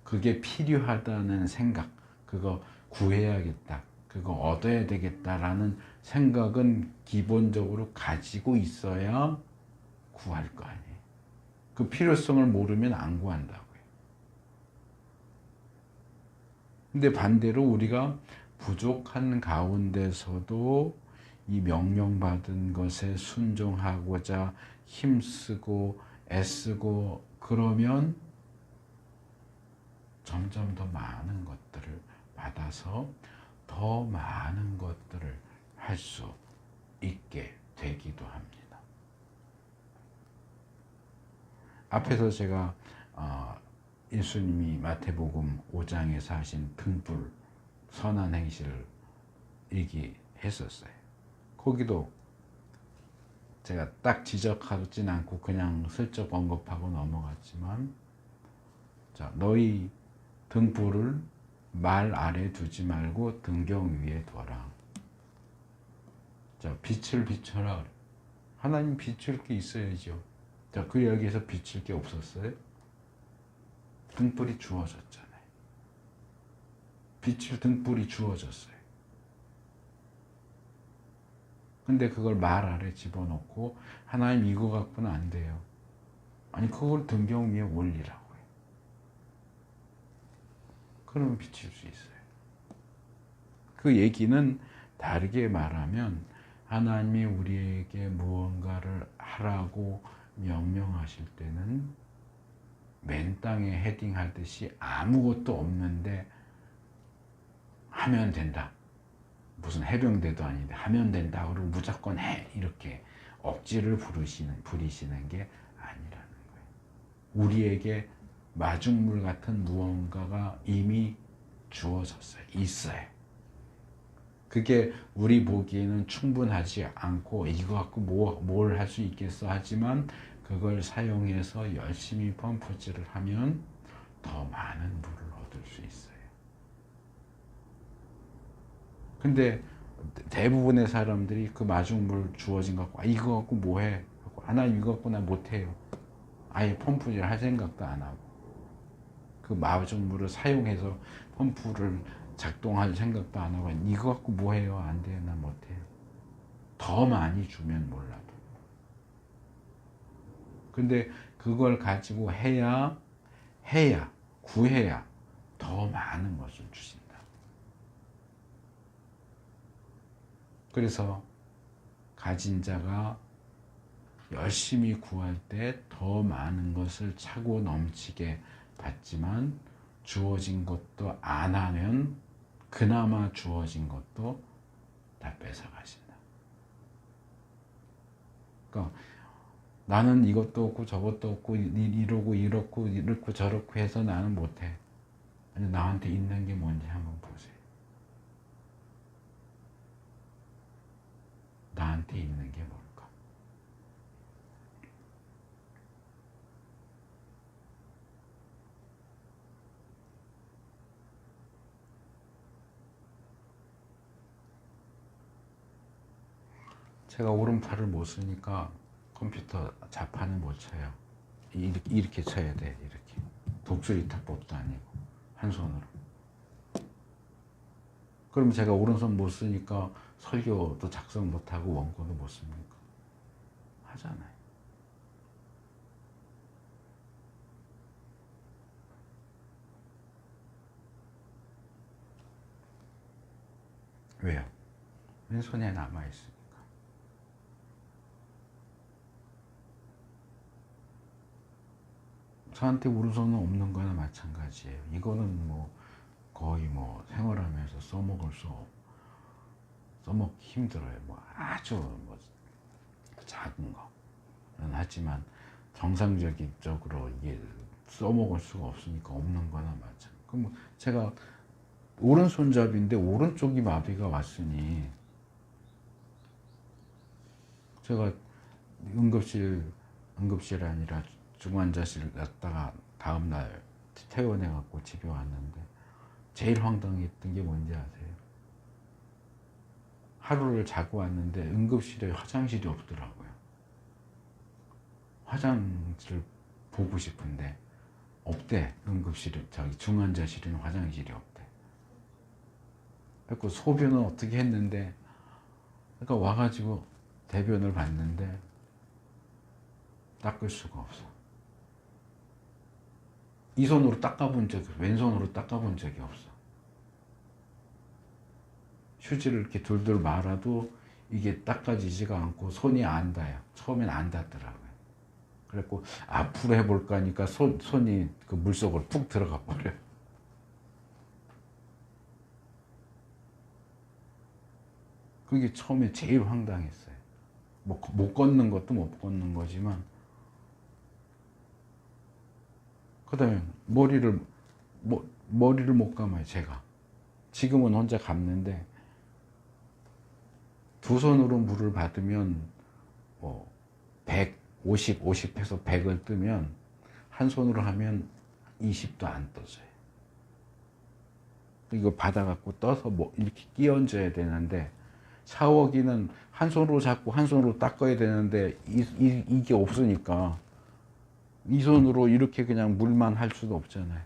그게 필요하다는 생각, 그거 구해야겠다, 그거 얻어야 되겠다라는 생각은 기본적으로 가지고 있어야 구할 거 아니에요. 그 필요성을 모르면 안 구한다고요. 근데 반대로 우리가 부족한 가운데서도 이 명령받은 것에 순종하고자 힘쓰고 애쓰고 그러면 점점 더 많은 것들을 받아서 더 많은 것들을 할 수 있게 되기도 합니다. 앞에서 제가 예수님이 마태복음 5장에서 하신 등불 선한 행실을 얘기했었어요. 거기도 제가 딱 지적하진 않고 그냥 슬쩍 언급하고 넘어갔지만, 자, 너희 등불을 말 아래 두지 말고 등경 위에 둬라. 자, 빛을 비춰라. 하나님 비출 게 있어야죠. 자, 그 여기에서 비칠 게 없었어요? 등불이 주어졌잖아요. 비칠 등불이 주어졌어요. 근데 그걸 말 아래 집어넣고 하나님 이거 갖고는 안 돼요. 아니 그걸 등경 위에 올리라고 해요. 그러면 비칠 수 있어요. 그 얘기는 다르게 말하면 하나님이 우리에게 무언가를 하라고 명령하실 때는 맨 땅에 헤딩하듯이 아무것도 없는데 하면 된다. 무슨 해병대도 아닌데 하면 된다. 그러고 무조건 해. 이렇게 억지를 부리시는 게 아니라는 거예요. 우리에게 마중물 같은 무언가가 이미 주어졌어요. 있어요. 그게 우리 보기에는 충분하지 않고 이거 갖고 뭘 할 수 있겠어 하지만 그걸 사용해서 열심히 펌프질을 하면 더 많은 물을 얻을 수 있어요. 근데 대부분의 사람들이 그 마중물 주어진 거 갖고 이거 갖고 뭐해? 하나님 이거 갖고 나 못해요. 아예 펌프질 할 생각도 안 하고 그 마중물을 사용해서 펌프를 작동할 생각도 안 하고 이거 갖고 뭐해요? 안 돼요. 나 못해요. 더 많이 주면 몰라도. 근데 그걸 가지고 해야 구해야 더 많은 것을 주신다. 그래서 가진 자가 열심히 구할 때 더 많은 것을 차고 넘치게 받지만 주어진 것도 안 하면 그나마 주어진 것도 다 뺏어가신다. 그러니까 나는 이것도 없고 저것도 없고 이렇고 저렇고 해서 나는 못해. 아니, 나한테 있는 게 뭔지 한번 보세요. 나한테 있는 게 뭘까? 제가 오른팔을 못 쓰니까 컴퓨터 자판을 못 쳐요. 이렇게 쳐야 돼. 이렇게. 독수리 타법도 아니고 한 손으로. 그럼 제가 오른손 못 쓰니까 설교도 작성 못하고 원고도 못 씁니까? 하잖아요. 왜요? 왼손에 남아있으니까. 저한테 오른손은 없는 거나 마찬가지예요. 이거는 뭐 거의 뭐 생활하면서 써먹기 힘들어요. 뭐 아주 뭐 작은 거는 하지만 정상적으로 이게 써먹을 수가 없으니까 없는 거나 마찬가지. 그럼 제가 오른손잡이인데 오른쪽이 마비가 왔으니 제가 응급실이 아니라 중환자실 갔다가 다음날 퇴원해갖고 집에 왔는데 제일 황당했던 게 뭔지 아세요? 하루를 자고 왔는데 응급실에 화장실이 없더라고요. 화장실을 보고 싶은데 없대. 응급실에, 저기 중환자실에는 화장실이 없대. 그래서 소변은 어떻게 했는데, 그러니까 와가지고 대변을 봤는데 닦을 수가 없어. 이 손으로 닦아본 적이 없어. 왼손으로 닦아본 적이 없어. 휴지를 이렇게 둘둘 말아도 이게 닦아지지가 않고 손이 안 닿아요. 처음엔 안 닿더라고요. 그래갖고 앞으로 해볼까 하니까 손이 그 물속으로 푹 들어가 버려요. 그게 처음에 제일 황당했어요. 뭐 못 걷는 것도 못 걷는 거지만, 그 다음에 머리를 못 감아요. 제가 지금은 혼자 감는데 두 손으로 물을 받으면 뭐 100, 50해서 100을 뜨면 한 손으로 하면 20도 안 떠져요. 이거 받아갖고 떠서 뭐 이렇게 끼얹어야 되는데, 샤워기는 한 손으로 잡고 한 손으로 닦아야 되는데 이게 없으니까 이 손으로 이렇게 그냥 물만 할 수도 없잖아요.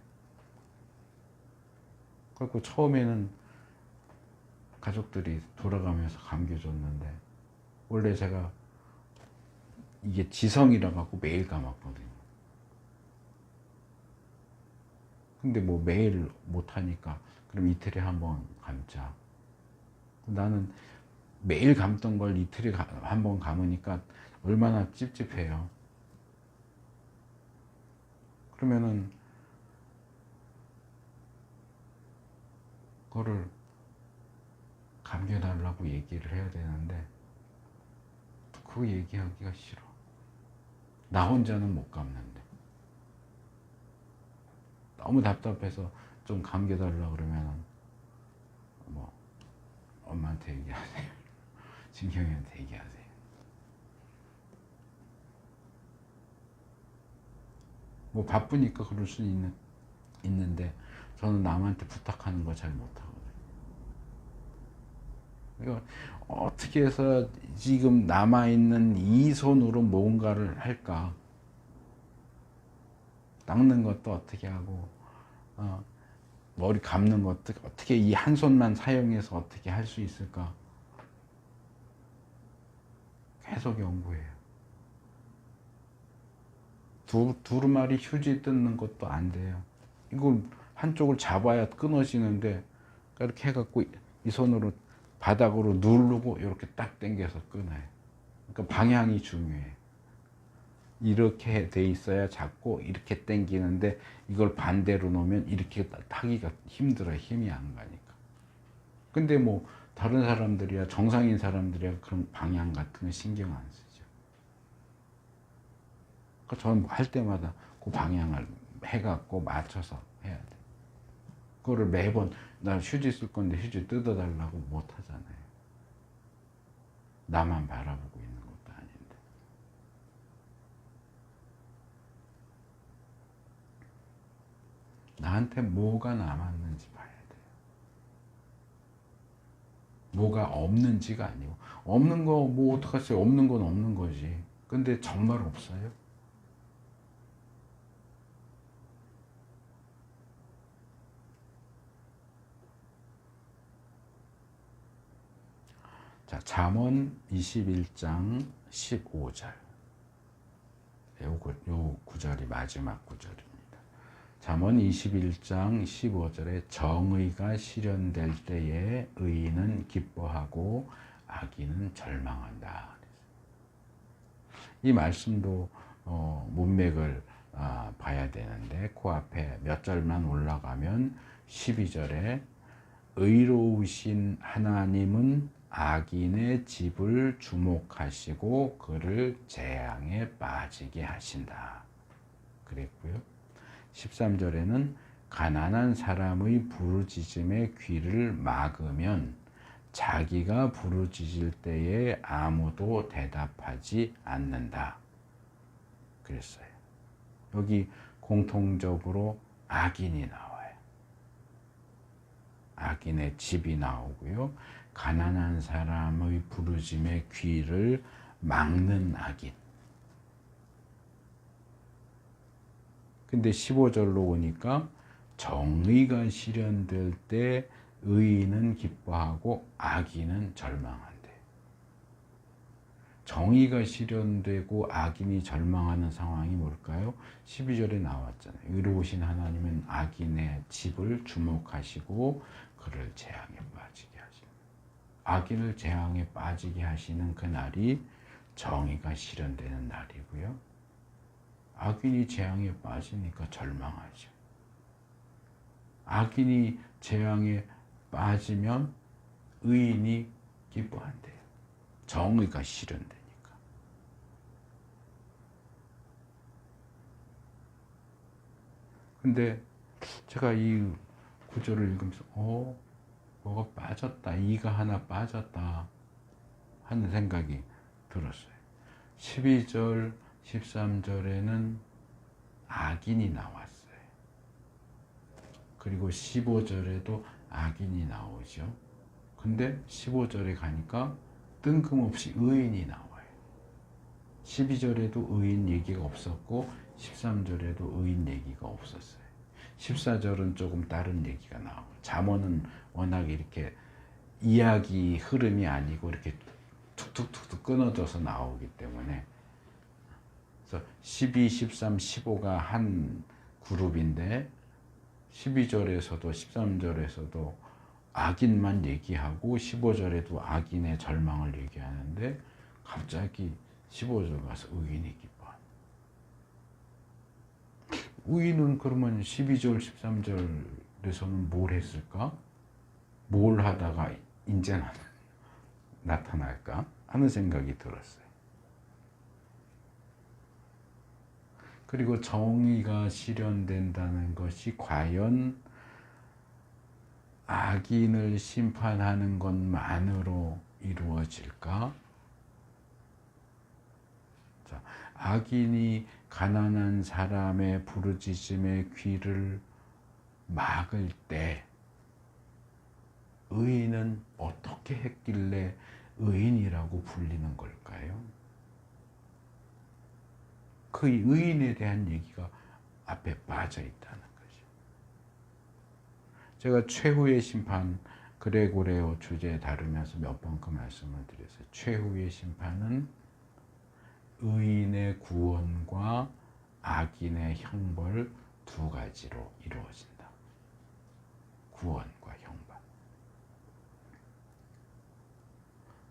그래서 처음에는 가족들이 돌아가면서 감겨줬는데, 원래 제가 이게 지성이라 갖고 매일 감았거든요. 근데 뭐 매일 못하니까 그럼 이틀에 한 번 감자. 나는 매일 감던 걸 이틀에 한 번 감으니까 얼마나 찝찝해요. 그러면은 그거를 감겨달라고 얘기를 해야 되는데 그거 얘기하기가 싫어. 나 혼자는 못 감는데. 너무 답답해서 좀 감겨달라고 그러면은 뭐 엄마한테 얘기하세요. 진경이한테 얘기하세요. 뭐 바쁘니까 그럴 수 있는데 저는 남한테 부탁하는 거 잘 못하거든요. 그러니까 어떻게 해서 지금 남아있는 이 손으로 뭔가를 할까? 닦는 것도 어떻게 하고, 머리 감는 것도 어떻게 이 한 손만 사용해서 어떻게 할 수 있을까? 계속 연구해요. 두루마리 휴지 뜯는 것도 안 돼요. 이걸 한쪽을 잡아야 끊어지는데, 이렇게 해갖고 이 손으로 바닥으로 누르고 이렇게 딱 당겨서 끊어요. 그러니까 방향이 중요해. 이렇게 돼 있어야 잡고 이렇게 당기는데, 이걸 반대로 놓으면 이렇게 타기가 힘들어요. 힘이 안 가니까. 근데 뭐 다른 사람들이야, 정상인 사람들이야 그런 방향 같은 거 신경 안 쓰죠. 그러니까 저는 할 때마다 그 방향을 해갖고 맞춰서 해야 돼. 그거를 매번 나 휴지 쓸 건데 휴지 뜯어달라고 못 하잖아요. 나만 바라보고 있는 것도 아닌데. 나한테 뭐가 남았는지 봐야 돼요. 뭐가 없는지가 아니고, 없는 거 뭐 어떡하세요? 없는 건 없는 거지. 근데 정말 없어요? 자, 잠언 21장 15절. 요 구절이 마지막 구절입니다. 잠언 21장 15절에 정의가 실현될 때에 의인은 기뻐하고 악인은 절망한다. 이 말씀도 문맥을 봐야 되는데, 코앞에 몇 절만 올라가면 12절에 의로우신 하나님은 악인의 집을 주목하시고 그를 재앙에 빠지게 하신다 그랬고요. 13절에는 가난한 사람의 부르짖음에 귀를 막으면 자기가 부르짖을 때에 아무도 대답하지 않는다 그랬어요. 여기 공통적으로 악인이 나와요. 악인의 집이 나오고요. 가난한 사람의 부르짖음에 귀를 막는 악인. 근데 15절로 오니까 정의가 실현될 때 의인은 기뻐하고 악인은 절망한대. 정의가 실현되고 악인이 절망하는 상황이 뭘까요? 12절에 나왔잖아요. 의로우신 하나님은 악인의 집을 주목하시고 그를 재앙에 빠지게 하시는. 악인을 재앙에 빠지게 하시는 그 날이 정의가 실현되는 날이고요. 악인이 재앙에 빠지니까 절망하죠. 악인이 재앙에 빠지면 의인이 기뻐한대요. 정의가 실현되니까. 근데 제가 이 구절을 읽으면서 뭐가 빠졌다, 이가 하나 빠졌다 하는 생각이 들었어요. 12절, 13절에는 악인이 나왔어요. 그리고 15절에도 악인이 나오죠. 근데 15절에 가니까 뜬금없이 의인이 나와요. 12절에도 의인 얘기가 없었고 13절에도 의인 얘기가 없었어요. 14절은 조금 다른 얘기가 나오고, 잠언은 워낙 이렇게 이야기 흐름이 아니고 이렇게 툭툭툭툭 끊어져서 나오기 때문에, 그래서 12, 13, 15가 한 그룹인데 12절에서도 13절에서도 악인만 얘기하고 15절에도 악인의 절망을 얘기하는데 갑자기 15절 가서 의인이 기뻐. 의인은 그러면 12절, 13절에서는 뭘 했을까? 뭘 하다가 이제 나타날까? 하는 생각이 들었어요. 그리고 정의가 실현된다는 것이 과연 악인을 심판하는 것만으로 이루어질까? 자, 악인이 가난한 사람의 부르짖음에 귀를 막을 때 의인은 어떻게 했길래 의인이라고 불리는 걸까요? 그 의인에 대한 얘기가 앞에 빠져 있다는 거죠. 제가 최후의 심판, 그레고레오 주제에 다루면서 몇 번 그 말씀을 드렸어요. 최후의 심판은 의인의 구원과 악인의 형벌 두 가지로 이루어진다. 구원과 형벌.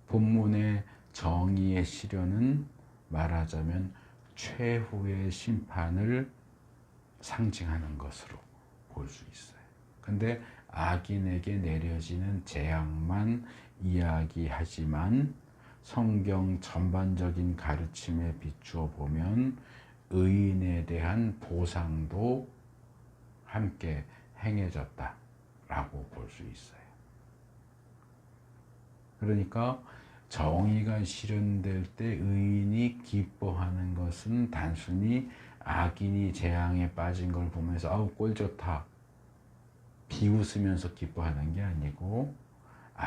본문의 정의의 실현은 말하자면 최후의 심판을 상징하는 것으로 볼 수 있어요. 근데 악인에게 내려지는 재앙만 이야기하지만 성경 전반적인 가르침에 비추어 보면 의인에 대한 보상도 함께 행해졌다라고 볼 수 있어요. 그러니까 정의가 실현될 때 의인이 기뻐하는 것은 단순히 악인이 재앙에 빠진 걸 보면서 아우 꼴 좋다 비웃으면서 기뻐하는 게 아니고,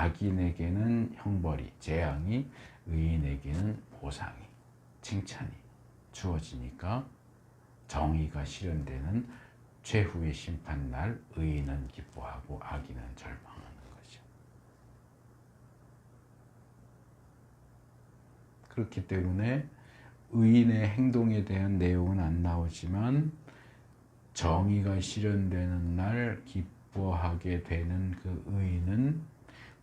악인에게는 형벌이, 재앙이, 의인에게는 보상이, 칭찬이 주어지니까 정의가 실현되는 최후의 심판날 의인은 기뻐하고 악인은 절망하는 거죠. 그렇기 때문에 의인의 행동에 대한 내용은 안 나오지만 정의가 실현되는 날 기뻐하게 되는 그 의인은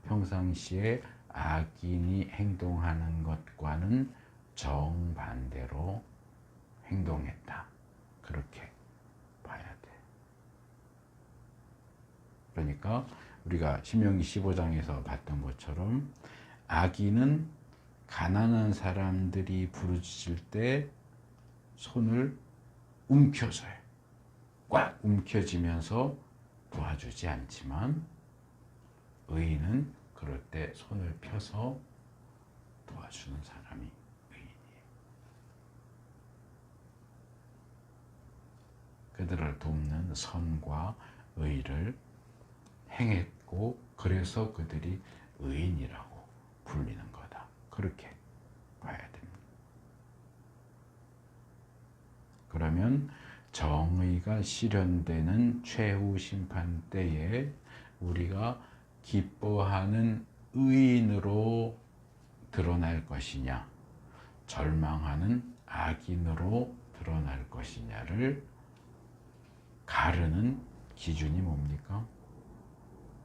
평상시에 악인이 행동하는 것과는 정반대로 행동했다. 그렇게 봐야 돼. 그러니까 우리가 신명기 15장에서 봤던 것처럼 악인은 가난한 사람들이 부르짖을 때 손을 움켜서요. 꽉 움켜쥐면서 도와주지 않지만 의인은 그럴 때 손을 펴서 도와주는 사람이 의인이에요. 그들을 돕는 선과 의를 행했고 그래서 그들이 의인이라고 불리는 거다. 그렇게 봐야 됩니다. 그러면 정의가 실현되는 최후 심판 때에 우리가 기뻐하는 의인으로 드러날 것이냐, 절망하는 악인으로 드러날 것이냐를 가르는 기준이 뭡니까?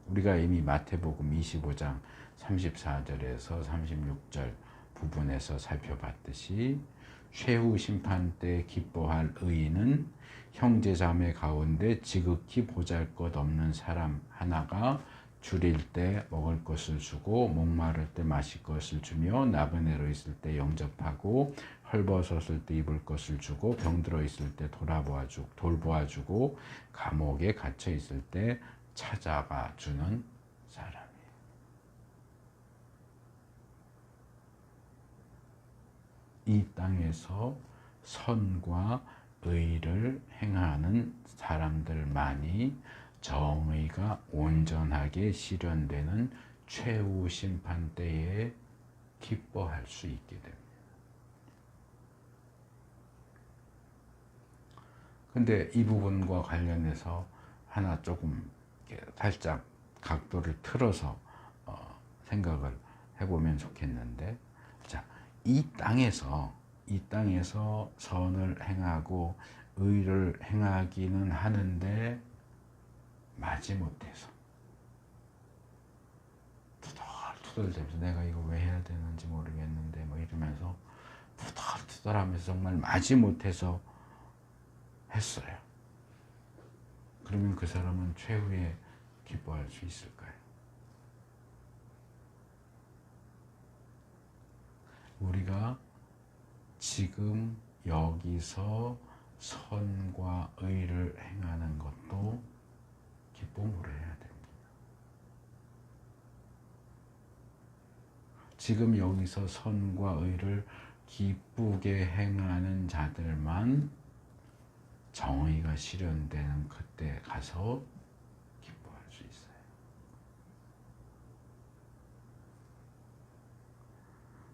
우리가 이미 마태복음 25장 34절에서 36절 부분에서 살펴봤듯이 최후 심판 때 기뻐할 의인은 형제자매 가운데 지극히 보잘것없는 사람 하나가 줄일 때 먹을 것을 주고 목마를 때 마실 것을 주며 나그네로 있을 때 영접하고 헐벗었을 때 입을 것을 주고 병들어 있을 때 돌보아주고 감옥에 갇혀 있을 때 찾아가 주는 사람이에요. 이 땅에서 선과 의를 행하는 사람들만이 정의가 온전하게 실현되는 최후 심판 때에 기뻐할 수 있게 됩니다. 근데 이 부분과 관련해서 하나 조금 살짝 각도를 틀어서 생각을 해보면 좋겠는데, 자, 이 땅에서 선을 행하고 의를 행하기는 하는데 마지못해서 투덜투덜대면서 내가 이거 왜 해야 되는지 모르겠는데 뭐 이러면서 투덜투덜하면서 정말 마지못해서 했어요. 그러면 그 사람은 최후에 기뻐할 수 있을까요? 우리가 지금 여기서 선과 의를 행하는 것도 기쁨으로 해야 됩니다. 지금 여기서 선과 의를 기쁘게 행하는 자들만 정의가 실현되는 그때 가서 기뻐할 수 있어요.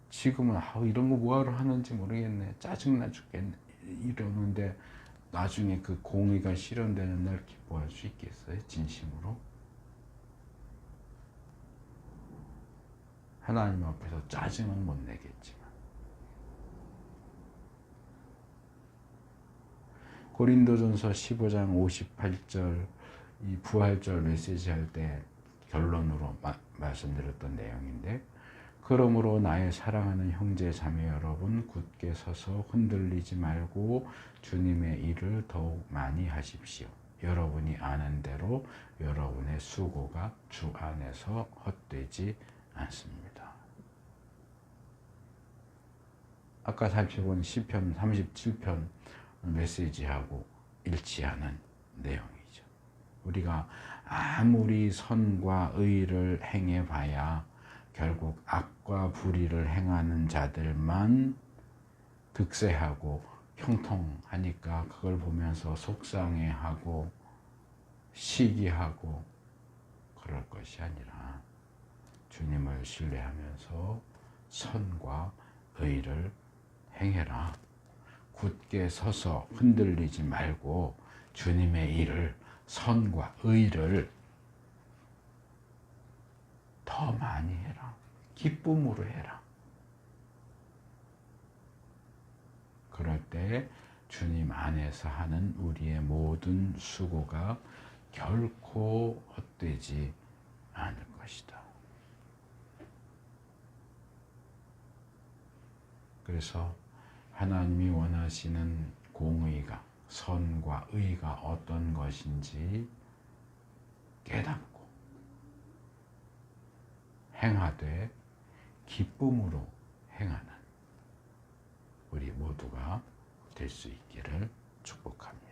지금은 이런 거 뭐하러 하는지 모르겠네, 짜증나 죽겠네 이러는데 나중에 그 공의가 실현되는 날 기뻐할 수 있겠어요? 진심으로? 하나님 앞에서 짜증은 못 내겠지만. 고린도전서 15장 58절 이 부활절 메시지 할 때 결론으로 말씀드렸던 내용인데, 그러므로 나의 사랑하는 형제 자매 여러분 굳게 서서 흔들리지 말고 주님의 일을 더욱 많이 하십시오. 여러분이 아는 대로 여러분의 수고가 주 안에서 헛되지 않습니다. 아까 살펴본 시편 37편 메시지하고 일치하는 내용이죠. 우리가 아무리 선과 의를 행해봐야 결국 악과 불의를 행하는 자들만 득세하고 형통하니까 그걸 보면서 속상해하고 시기하고 그럴 것이 아니라 주님을 신뢰하면서 선과 의를 행해라. 굳게 서서 흔들리지 말고 주님의 일을, 선과 의를 더 많이 해라. 기쁨으로 해라. 그럴 때 주님 안에서 하는 우리의 모든 수고가 결코 헛되지 않을 것이다. 그래서 하나님이 원하시는 공의가, 선과 의가 어떤 것인지 깨닫고 행하되 기쁨으로 행하는 우리 모두가 될 수 있기를 축복합니다.